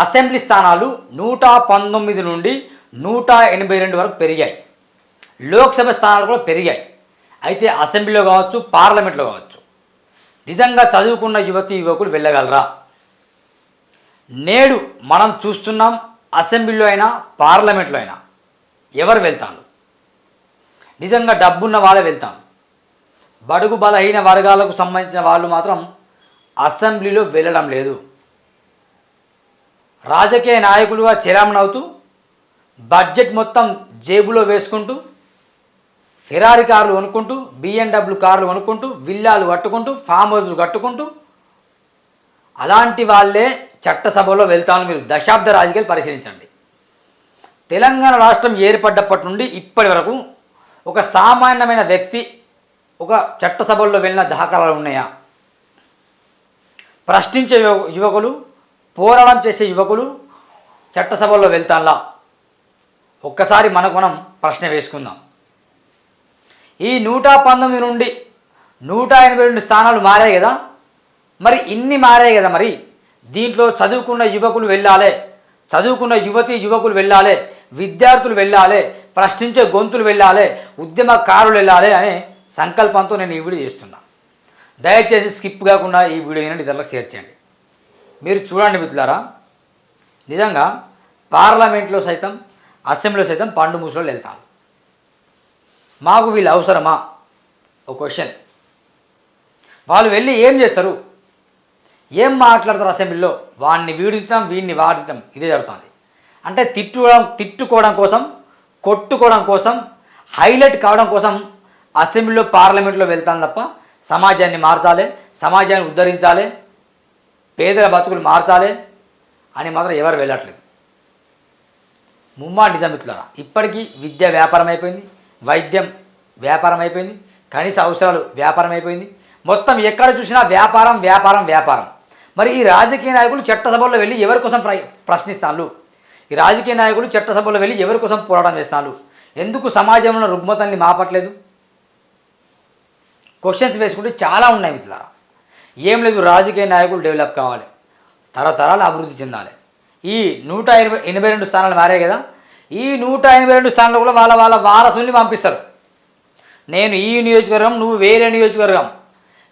Assembly స్థానాలు 119 నుండి 182 వరకు పెరిగాయి. లోక్సభ స్థానాలు కూడా పెరిగాయి. అయితే అసెంబ్లీలో కావచ్చు, పార్లమెంట్లో కావచ్చు, నిజంగా చదువుకున్న యువతీ యువకులు వెళ్ళగలరా? నేడు మనం చూస్తున్నాం, అసెంబ్లీలో అయినా పార్లమెంట్లో అయినా ఎవరు వెళ్తాను? నిజంగా డబ్బున్న వాళ్ళే వెళ్తాను. బడుగు బలహీన వర్గాలకు సంబంధించిన వాళ్ళు మాత్రం అసెంబ్లీలో వెళ్ళడం లేదు. రాజకీయ నాయకులుగా చెరామనవుతూ బడ్జెట్ మొత్తం జేబులో వేసుకుంటూ, ఫెరారీ కార్లు కొనుక్కుంటూ, BMW కార్లు కొనుక్కుంటూ, విల్లాలు కట్టుకుంటూ, ఫామ్ హౌస్లు కట్టుకుంటూ, అలాంటి వాళ్ళే చట్టసభలో వెళ్తాను. మీరు దశాబ్ద రాజకీయాలు పరిశీలించండి. తెలంగాణ రాష్ట్రం ఏర్పడ్డప్పటి నుండి ఇప్పటి వరకు ఒక సామాన్యమైన వ్యక్తి ఒక చట్టసభల్లో వెళ్ళిన దాఖలాలు ఉన్నాయా? ప్రశ్నించే యువకులు, పోరాటం చేసే యువకులు చట్టసభల్లో వెళ్తాంలా? ఒక్కసారి మనం ప్రశ్న వేసుకుందాం. ఈ 119 నుండి 182 స్థానాలు మారాయి కదా, మరి ఇన్ని మారాయి కదా, మరి దీంట్లో చదువుకున్న యువకులు వెళ్ళాలి, చదువుకున్న యువతీ యువకులు వెళ్ళాలి, విద్యార్థులు వెళ్ళాలి, ప్రశ్నించే గొంతులు వెళ్ళాలి, ఉద్యమకారులు వెళ్ళాలి అనే సంకల్పంతో నేను ఈ వీడియో చేస్తున్నా. దయచేసి స్కిప్ కాకుండా ఈ వీడియో ఇతరులకు షేర్ చేయండి. మీరు చూడండి మిత్రులారా, నిజంగా పార్లమెంట్లో సైతం, అసెంబ్లీలో సైతం పండు మూసలో వెళ్తాను. మాకు వీళ్ళు అవసరమా? ఒక క్వశ్చన్. వాళ్ళు వెళ్ళి ఏం చేస్తారు? ఏం మాట్లాడతారు అసెంబ్లీలో? వాడిని వీడిస్తాం, వీడిని వాడిస్తాం, ఇదే జరుగుతుంది. అంటే తిట్టుకోవడం కోసం, కొట్టుకోవడం కోసం, హైలైట్ కావడం కోసం అసెంబ్లీలో, పార్లమెంట్లో వెళ్తాను తప్ప సమాజాన్ని మార్చాలి, సమాజాన్ని ఉద్ధరించాలి, పేదల బతుకులు మార్చాలి అని మాత్రం ఎవరు వెళ్ళట్లేదు. ముమ్మాటి నిజం మిత్రులారా. ఇప్పటికీ విద్య వ్యాపారం అయిపోయింది, వైద్యం వ్యాపారం అయిపోయింది, కనీస అవసరాలు వ్యాపారం అయిపోయింది. మొత్తం ఎక్కడ చూసినా వ్యాపారం వ్యాపారం వ్యాపారం. మరి ఈ రాజకీయ నాయకులు చట్టసభల్లో వెళ్ళి ఎవరి కోసం ప్రశ్నిస్తాను? ఈ రాజకీయ నాయకులు చట్టసభల్లో వెళ్ళి ఎవరి కోసం పోరాటం చేస్తాను? ఎందుకు సమాజంలో రుగ్మతల్ని మాపట్లేదు? క్వశ్చన్స్ వేసుకుంటే చాలా ఉన్నాయి మిత్రులారా. ఏం లేదు, రాజకీయ నాయకులు డెవలప్ కావాలి, తరతరాలు అభివృద్ధి చెందాలి. ఈ 182 స్థానాలు మారాయి కదా, ఈ 182 స్థానాలు కూడా వాళ్ళ వారసుల్ని పంపిస్తారు. నేను ఈ నియోజకవర్గం, నువ్వు వేరే నియోజకవర్గం,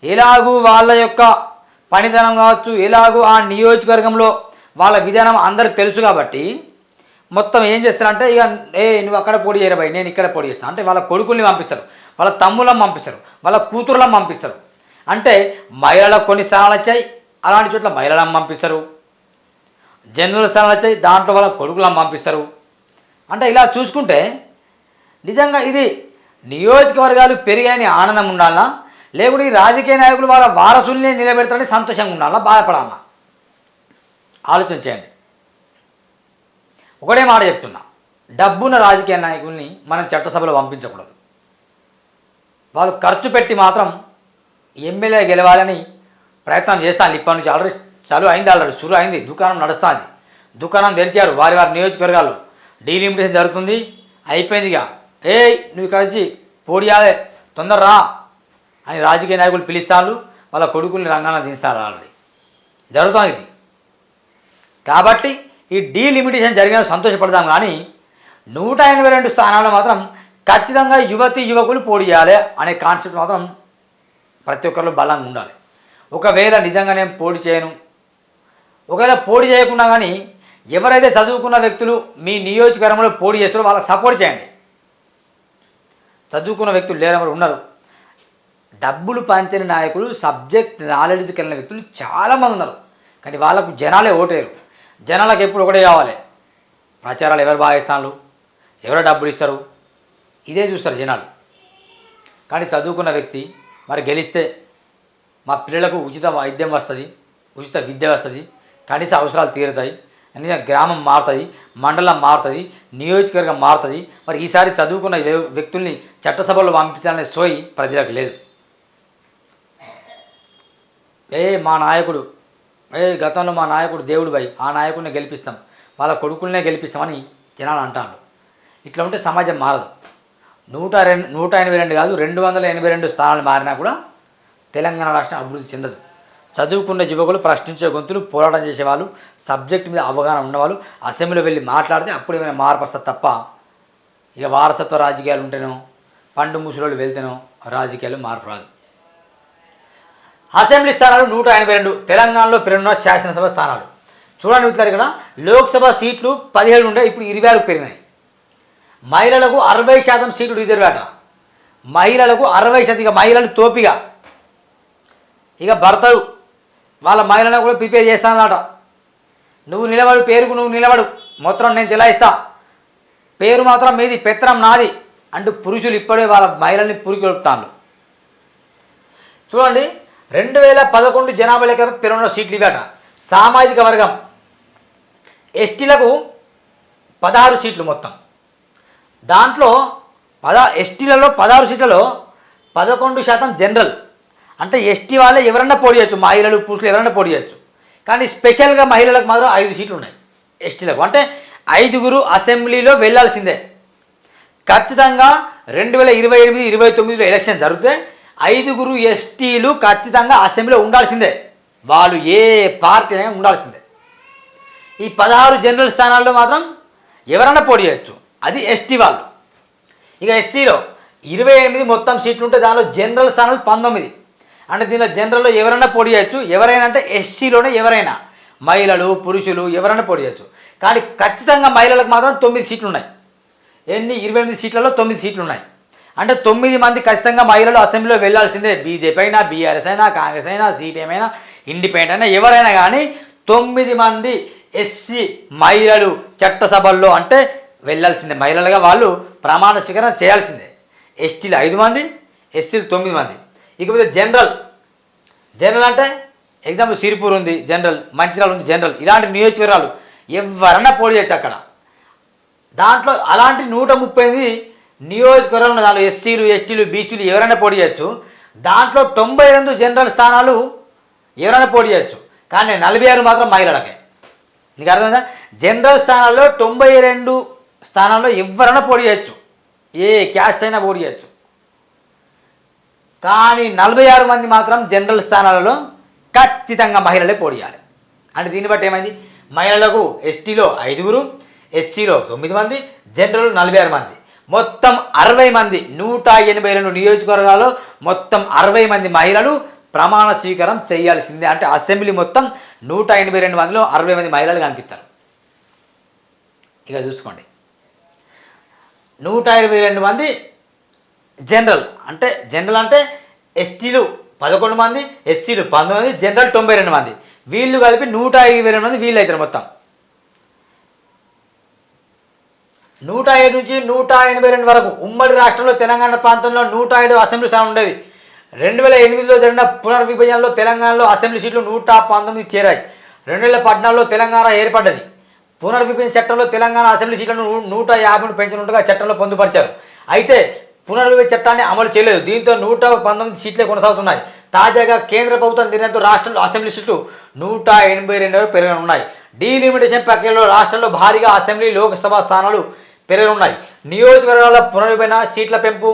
ఎలాగూ వాళ్ళ యొక్క పనితనం కావచ్చు, ఎలాగూ ఆ నియోజకవర్గంలో వాళ్ళ విధానం అందరికి తెలుసు కాబట్టి మొత్తం ఏం చేస్తారంటే, ఇక నువ్వు అక్కడ పోటీ చేయరాబాయి, నేను ఇక్కడ పోటీ చేస్తాను అంటే వాళ్ళ కొడుకుల్ని పంపిస్తారు, వాళ్ళ తమ్ముళ్ళని పంపిస్తారు, వాళ్ళ కూతుర్లను పంపిస్తారు. అంటే మహిళలకు కొన్ని స్థానాలు వచ్చాయి, అలాంటి చోట్ల మహిళలను పంపిస్తారు. జనరల్ స్థానాలు వచ్చాయి, దాంట్లో వాళ్ళ కొడుకులను పంపిస్తారు. అంటే ఇలా చూసుకుంటే నిజంగా ఇది నియోజకవర్గాలు పెరిగాయని ఆనందం ఉండాలా, లేకుంటే ఈ రాజకీయ నాయకులు వాళ్ళ వారసుల్ని నిలబెడతారని సంతోషంగా ఉండాలా, బాధపడాలా? ఆలోచన చేయండి. ఒకటే మాట చెప్తున్నా, డబ్బున్న రాజకీయ నాయకుల్ని మనం చట్టసభలో పంపించకూడదు. వాళ్ళు ఖర్చు పెట్టి మాత్రం ఎమ్మెల్యే గెలవాలని ప్రయత్నం చేస్తాను. ఇప్పటి నుంచి ఆల్రెడీ ఆల్రెడీ షురు అయింది, దుకాణం నడుస్తుంది, దుకాణం తెరిచారు వారి నియోజకవర్గాలు, డీలిమిటేషన్ జరుగుతుంది, అయిపోయిందిగా. నువ్వు ఇక్కడ వచ్చి పోడియాలే, తొందర రా అని రాజకీయ నాయకులు పిలుస్తారు, వాళ్ళ కొడుకుల్ని రంగాన దించుతారు. ఆల్రెడీ జరుగుతుంది ఇది. కాబట్టి ఈ డీలిమిటేషన్ జరిగిన సంతోషపడదాం, కానీ 182 స్థానాలు మాత్రం ఖచ్చితంగా యువతీ యువకులు పోటీ చేయాలి అనే కాన్సెప్ట్ మాత్రం ప్రతి ఒక్కరిలో బలంగా ఉండాలి. ఒకవేళ నిజంగా నేను పోటీ చేయను, ఒకవేళ పోటీ చేయకుండా కానీ ఎవరైతే చదువుకున్న వ్యక్తులు మీ నియోజకవర్గంలో పోటీ చేస్తారో వాళ్ళకి సపోర్ట్ చేయండి. చదువుకున్న వ్యక్తులు లేరు, ఉన్నారు. డబ్బులు పంచని నాయకులు, సబ్జెక్ట్ నాలెడ్జ్ కలిగిన వ్యక్తులు చాలామంది ఉన్నారు, కానీ వాళ్ళకు జనాలే ఓటేరు. జనాలకు ఎప్పుడు ఒకటే కావాలి, ప్రచారాలు ఎవరు బాగా ఇస్తాను, ఎవరో డబ్బులు ఇస్తారు, ఇదే చూస్తారు జనాలు. కానీ చదువుకున్న వ్యక్తి మరి గెలిస్తే మా పిల్లలకు ఉచిత వైద్యం వస్తుంది, ఉచిత విద్య వస్తుంది, కనీస అవసరాలు తీరుతాయి, అన్ని గ్రామం మారుతుంది, మండలం మారుతుంది, నియోజకవర్గం మారుతుంది. మరి ఈసారి చదువుకున్న వ్యక్తుల్ని చట్టసభలో పంపించాలనే సోయి ప్రజలకు లేదు. మా నాయకుడు, గతంలో మా నాయకుడు దేవుడు భయ్, ఆ నాయకుడిని గెలిపిస్తాం, వాళ్ళ కొడుకులనే గెలిపిస్తామని జనాలు అంటారు. ఇట్లా ఉంటే సమాజం మారదు. 182 కాదు, 282 స్థానాలు మారినా కూడా తెలంగాణ రాష్ట్రం అభివృద్ధి చెందదు. చదువుకున్న యువకులు, ప్రశ్నించే గొంతులు, పోరాటం చేసేవాళ్ళు, సబ్జెక్ట్ మీద అవగాహన ఉన్నవాళ్ళు అసెంబ్లీలో వెళ్ళి మాట్లాడితే అప్పుడు ఏమైనా మార్పు వస్తుంది తప్ప ఇక వారసత్వ రాజకీయాలు ఉంటేనో పండు ముసలోళ్ళు వెళ్తేనో రాజకీయాలు మార్పు రాదు. అసెంబ్లీ స్థానాలు 182, తెలంగాణలో పెరిగిన శాసనసభ స్థానాలు చూడండి. ఇట్లా ఇక్కడ లోక్సభ సీట్లు 17 ఉండే, ఇప్పుడు 26 పెరిగినాయి. మహిళలకు 60% సీట్లు రిజర్వ్ అట. మహిళలకు 60%. ఇక మహిళలు తోపిగా ఇక భర్తలు వాళ్ళ మహిళలను కూడా ప్రిపేర్ చేస్తానన్నట. నువ్వు నిలబడు, పేరుకు నువ్వు నిలబడు, మొత్తం నేను చెలాయిస్తా, పేరు మాత్రం మీది, పెత్తనం నాది అంటూ పురుషులు ఇప్పుడే వాళ్ళ మహిళల్ని పురికొల్పుతాను. చూడండి 2011 జనాభా లెక్క పెరుగున్న సీట్లు ఇవట. సామాజిక వర్గం ఎస్టీలకు 16 సీట్లు మొత్తం. దాంట్లో ఎస్టీలలో 16 సీట్లలో 11% జనరల్. అంటే ఎస్టీ వాళ్ళే ఎవరన్నా పోటీ చేయొచ్చు, మహిళలు పురుషులు ఎవరన్నా పోటీ చేయొచ్చు. కానీ స్పెషల్గా మహిళలకు మాత్రం 5 సీట్లు ఉన్నాయి ఎస్టీలకు. అంటే 5 అసెంబ్లీలో వెళ్ళాల్సిందే. ఖచ్చితంగా 2028-29లో ఎలక్షన్ జరిగితే 5 ఎస్టీలు ఖచ్చితంగా అసెంబ్లీలో ఉండాల్సిందే. వాళ్ళు ఏ పార్టీ అయినా ఉండాల్సిందే. ఈ 16 జనరల్ స్థానాల్లో మాత్రం ఎవరన్నా పోటీ చేయొచ్చు, అది ఎస్టీ వాళ్ళు. ఇక ఎస్సీలో 28 మొత్తం సీట్లు ఉంటే దానిలో జనరల్ స్థానాలు 19. అంటే దీనిలో జనరల్లో ఎవరైనా పోటీ చేయొచ్చు. ఎవరైనా అంటే ఎస్సీలోనే ఎవరైనా మహిళలు పురుషులు ఎవరైనా పోటీ చేయొచ్చు. కానీ ఖచ్చితంగా మహిళలకు మాత్రం 9 సీట్లు ఉన్నాయి. ఎన్ని 28 సీట్లలో 9 సీట్లు ఉన్నాయి. అంటే 9 మంది ఖచ్చితంగా మహిళలు అసెంబ్లీలో వెళ్ళాల్సిందే. బీజేపీ అయినా, బీఆర్ఎస్ అయినా, కాంగ్రెస్ అయినా, సిపిఎం అయినా, ఇండిపెండెంట్ అయినా, ఎవరైనా కానీ 9 మంది ఎస్సీ మహిళలు చట్టసభల్లో అంటే వెళ్ళాల్సిందే. మహిళలుగా వాళ్ళు ప్రమాణ స్వీకారం చేయాల్సిందే. ఎస్టీలు 5 మంది, ఎస్సీలు 9 మంది. ఇకపోతే జనరల్ అంటే ఎగ్జాంపుల్ సిరిపూర్ ఉంది జనరల్, మంచిర్యాల ఉంది జనరల్. ఇలాంటి నియోజకవర్గాలు ఎవరన్నా పోటీ చేయొచ్చు అక్కడ. దాంట్లో అలాంటి 138 నియోజకవర్గాలు ఉన్నాయి. దాంట్లో ఎస్సీలు, ఎస్టీలు, బీసీలు ఎవరైనా పోటీ చేయొచ్చు. దాంట్లో 92 జనరల్ స్థానాలు ఎవరైనా పోటీ చేయొచ్చు. కానీ 46 మాత్రం మహిళలకే. నీకు అర్థమైందా? జనరల్ స్థానాల్లో 92 స్థానాల్లో ఎవరైనా పోటీ చేయొచ్చు, ఏ క్యాస్ట్ అయినా పోటీ చేయొచ్చు. కానీ 46 మంది మాత్రం జనరల్ స్థానాలలో ఖచ్చితంగా మహిళలే పోటీ చేయాలి. అంటే దీన్ని బట్టి ఏమైంది? మహిళలకు ఎస్టీలో 5, ఎస్సీలో 9 మంది, జనరల్ 46 మంది, మొత్తం 60 మంది. 182 నియోజకవర్గాల్లో మొత్తం 60 మంది మహిళలు ప్రమాణ స్వీకారం చేయాల్సిందే. అంటే అసెంబ్లీ మొత్తం 182 మందిలో 60 మంది మహిళలు కనిపిస్తారు. ఇక చూసుకోండి, 122 మంది జనరల్. అంటే ఎస్టీలు 11 మంది, ఎస్సీలు 19 మంది, జనరల్ 92 మంది. వీళ్ళు కలిపి 122 మంది వీళ్ళు అవుతారు. మొత్తం 107 నుంచి 182 వరకు ఉమ్మడి రాష్ట్రంలో తెలంగాణ ప్రాంతంలో 107 అసెంబ్లీ స్థానం ఉండేది. 2008లో జరిగిన పునర్విభజనలో తెలంగాణలో అసెంబ్లీ సీట్లు 119 చేరాయి. 2014లో తెలంగాణ ఏర్పడ్డది. పునర్విభజన చట్టంలో తెలంగాణ అసెంబ్లీ సీట్లను 150 పెంచనుండగా చట్టంలో పొందుపరిచారు. అయితే పునర్విభజన చట్టాన్ని అమలు చేయలేదు. దీంతో 119 సీట్లే కొనసాగుతున్నాయి. తాజాగా కేంద్ర ప్రభుత్వం నిర్ణయంతో రాష్ట్రంలో అసెంబ్లీ సీట్లు 182 పెరగనున్నాయి. డీలిమిటేషన్ ప్రక్రియలో రాష్ట్రంలో భారీగా అసెంబ్లీ, లోక్సభ స్థానాలు పెరగనున్నాయి. నియోజకవర్గాల పునర్విభజన, సీట్ల పెంపు,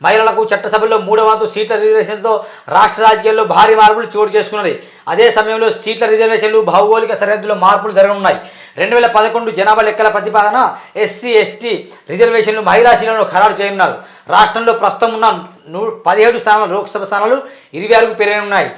మహిళలకు చట్టసభల్లో 3వ వంతు సీట్ల రిజర్వేషన్తో రాష్ట్ర రాజకీయాల్లో భారీ మార్పులు చోటు చేసుకున్నాయి. అదే సమయంలో సీట్ల రిజర్వేషన్లు, భౌగోళిక సరిహద్దులో మార్పులు జరగనున్నాయి. 2011 జనాభా లెక్కల ప్రతిపాదన ఎస్సీ, ఎస్టీ రిజర్వేషన్లు, మహిళా సీట్లను ఖరారు చేయనున్నారు. రాష్ట్రంలో ప్రస్తుతం ఉన్న 17 స్థానాలు లోక్సభ స్థానాలు 26కు పెరగనున్నాయి.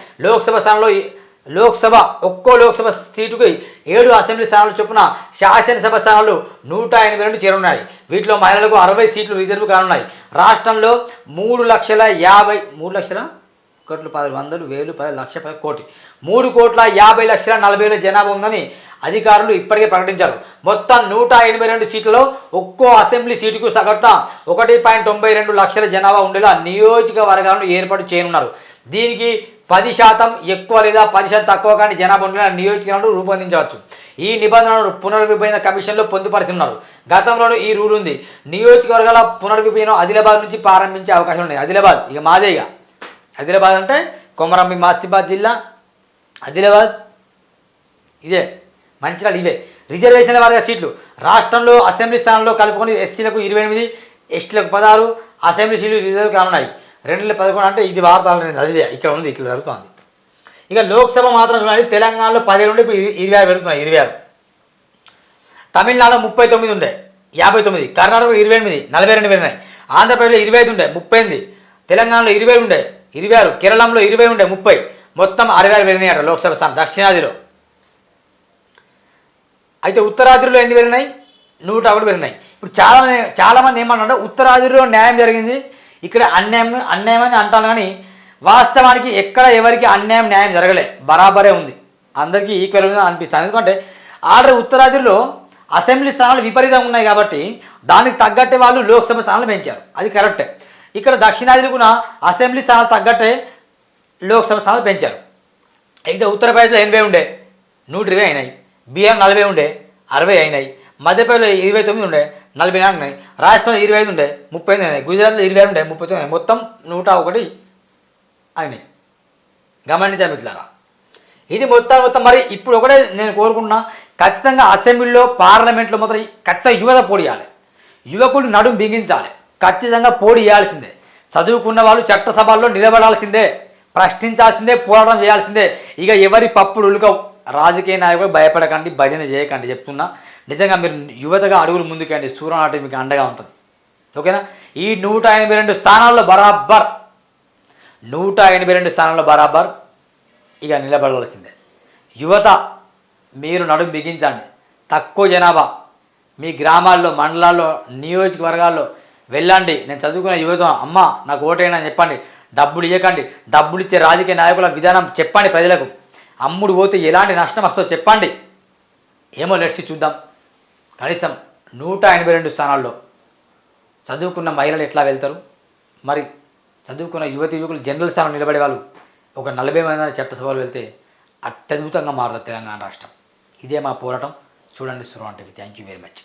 ఒక్కో లోక్సభ సీటుకు 7 అసెంబ్లీ స్థానాలు చొప్పున శాసనసభ స్థానాలు 182 చేరున్నాయి. వీటిలో మహిళలకు 60 సీట్లు రిజర్వ్ కానున్నాయి. రాష్ట్రంలో 3,50,100,000,10,00,000,40,00,000 జనాభా ఉందని అధికారులు ఇప్పటికే ప్రకటించారు. మొత్తం 182 సీట్లలో ఒక్కో అసెంబ్లీ సీటుకు సగటున 1.92 లక్షల జనాభా ఉండేలా నియోజకవర్గాలను ఏర్పాటు చేయనున్నారు. దీనికి 10% ఎక్కువ లేదా 10% తక్కువ కానీ జనాభా ఉండేలా నియోజకవర్గాలను రూపొందించవచ్చు. ఈ నిబంధనలను పునర్విభజన కమిషన్లో పొందుపరుస్తున్నారు. గతంలోనూ ఈ రూల్ ఉంది. నియోజకవర్గాల పునర్విభజన ఆదిలాబాద్ నుంచి ప్రారంభించే అవకాశం ఉన్నాయి. ఆదిలాబాద్ ఇక మాదేగా. ఆదిలాబాద్ అంటే కొమరంభీం, ఆసిఫాబాద్ జిల్లా, ఆదిలాబాద్ ఇదే, మంచిర్యాల ఇవే. రిజర్వేషన్ల వారిగా సీట్లు రాష్ట్రంలో అసెంబ్లీ స్థానంలో కలుపుకొని ఎస్సీలకు 28, ఎస్టీలకు 16 అసెంబ్లీ సీట్లు రిజర్వ్ కానున్నాయి. 2011 అంటే ఇది వార్త, అదే ఇక్కడ ఉంది, ఇట్లా జరుగుతుంది. ఇక లోక్సభ మాత్రం చూడండి, తెలంగాణలో 17 ఉండే ఇప్పుడు 26 పెడుతున్నాయి, 26. తమిళనాడులో 39 ఉండే 59, కర్ణాటకలో 28, 42 పెరిగినాయి. ఆంధ్రప్రదేశ్లో 25 ఉండే 38, తెలంగాణలో 20 ఉండే 26, కేరళంలో 20 ఉండే 30, మొత్తం 66 పెరిగినాయి అట లోక్సభ స్థానం దక్షిణాదిలో. అయితే ఉత్తరాదిలో ఎన్ని పెరిగినాయి? 101 పెరిగినాయి. ఇప్పుడు చాలామంది ఏమన్నారంటే ఉత్తరాదిలో న్యాయం జరిగింది, ఇక్కడ అన్యాయం అని అంటాను. కానీ వాస్తవానికి ఎక్కడ ఎవరికి అన్యాయం న్యాయం జరగలే, బరాబరే ఉంది, అందరికీ ఈక్వల్గా అనిపిస్తుంది. ఎందుకంటే ఆల్రెడీ ఉత్తరాదిలో అసెంబ్లీ స్థానాలు విపరీతంగా ఉన్నాయి కాబట్టి దానికి తగ్గట్టే వాళ్ళు లోక్సభ స్థానాలు పెంచారు, అది కరెక్టే. ఇక్కడ దక్షిణాదిలో కూడా అసెంబ్లీ స్థానాలు తగ్గట్టే లోక్సభ స్థానాలు పెంచారు. అయితే ఉత్తరప్రదేశ్లో 80 ఉండే 120 అయినాయి, బీహార్ 40 ఉండే 60 అయినాయి, మధ్యప్రదేశ్లో 29 ఉండే 44 ఉన్నాయి, రాజస్థాన్లో 25 ఉండే 35 అయినాయి, గుజరాత్లో 20 ఉండే 39, మొత్తం 101 అయినాయి. గమనించాలి మిత్రులారా, ఇది మొత్తం మరి ఇప్పుడు ఒకటే నేను కోరుకుంటున్నా, ఖచ్చితంగా అసెంబ్లీలో పార్లమెంట్లో మొత్తం ఖచ్చితంగా యువత పోటీ చేయాలి, యువకులు నడుము బిగించాలి, ఖచ్చితంగా పోటీ చేయాల్సిందే. చదువుకున్న వాళ్ళు చట్టసభల్లో నిలబడాల్సిందే, ప్రశ్నించాల్సిందే, పోరాటం చేయాల్సిందే. ఇక ఎవరి పప్పుడు ఉలుకవు, రాజకీయ నాయకులు భయపడకండి, భజన చేయకండి చెప్తున్నా. నిజంగా మీరు యువతగా అడుగులు ముందుకండి, సూర్యనాటి మీకు అండగా ఉంటుంది. ఓకేనా? ఈ 182 స్థానాల్లో బరాబర్ 182 స్థానాల్లో బరాబర్ ఇక నిలబడవలసిందే. యువత మీరు నడుము బిగించండి. తక్కువ జనాభా మీ గ్రామాల్లో, మండలాల్లో, నియోజకవర్గాల్లో వెళ్ళండి. నేను చదువుకున్న యువత, అమ్మ నాకు ఓటైనా అని చెప్పండి. డబ్బులు ఇవ్వకండి, డబ్బులు ఇచ్చే రాజకీయ నాయకుల విధానం చెప్పండి ప్రజలకు. అమ్ముడు పోతే ఎలాంటి నష్టం వస్తుందో చెప్పండి. ఏమో లెట్సి చూద్దాం. కనీసం 182 స్థానాల్లో చదువుకున్న మహిళలు ఎట్లా వెళ్తారు, మరి చదువుకున్న యువకులు జనరల్ స్థానం నిలబడే వాళ్ళు ఒక 40 మంది చట్టసభలు వెళ్తే అత్యద్భుతంగా మారుతుంది తెలంగాణ రాష్ట్రం. ఇదే మా పోరాటం. చూడండి Suravan TV. Thank you very much.